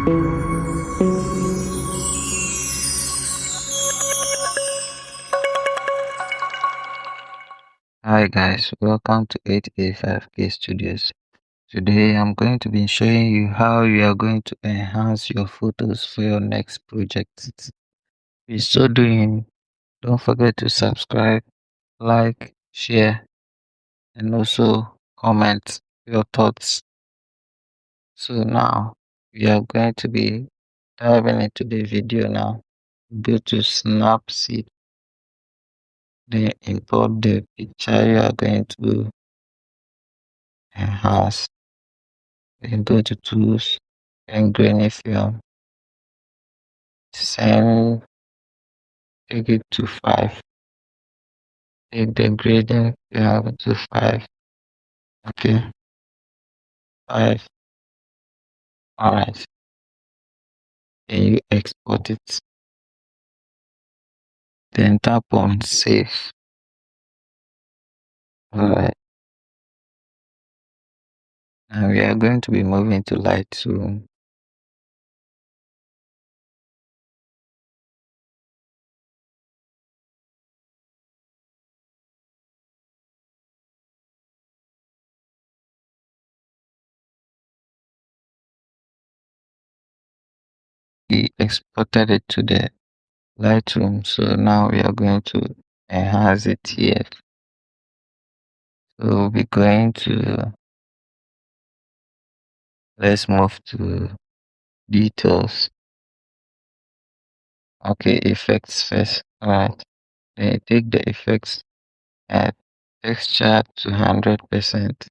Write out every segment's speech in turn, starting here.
Hi guys, welcome to 8A5K Studios. Today I'm going to be showing you how you are going to enhance your photos for your next project. In so doing, don't forget to subscribe, like, share, and also comment your thoughts. So now we are going to be diving into the video now. Go to Snapseed, then import the picture you are going to enhance. Then go to Tools and Grainy Film. Take it to 5. Take the gradient film to 5. Okay, 5. Alright. Then you export it. Then tap on Save. Alright. Now we are going to be moving to Lightroom. We exported it to the Lightroom, so now we are going to enhance it here. So we're going to, let's move to details. Okay, effects first. Alright. Then take the effects and texture to 100%.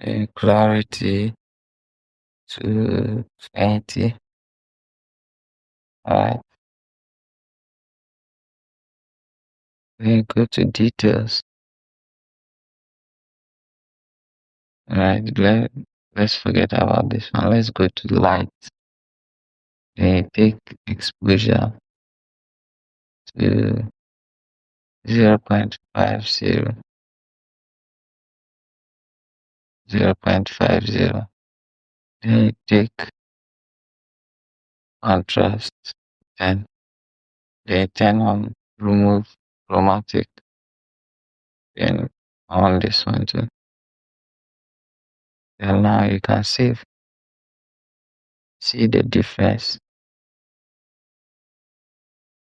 And clarity to 20. Alright. Then go to details. Alright, let's forget about this one. Let's go to light. Then take exposure to 0.50. 0.50. Then take contrast 10. Then turn on remove chromatic. Then on this one too. And now you can see the difference.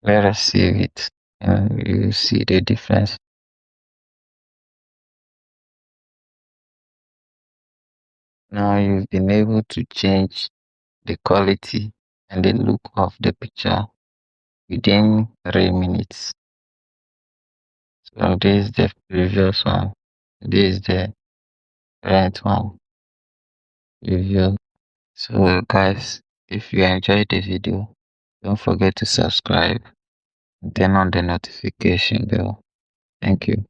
Let us save it and you see the difference. Now you've been able to change the quality and the look of the picture within 3 minutes. So this is the previous one. This is the current one. Review. So guys, if you enjoyed the video, don't forget to subscribe and turn on the notification bell. Thank you.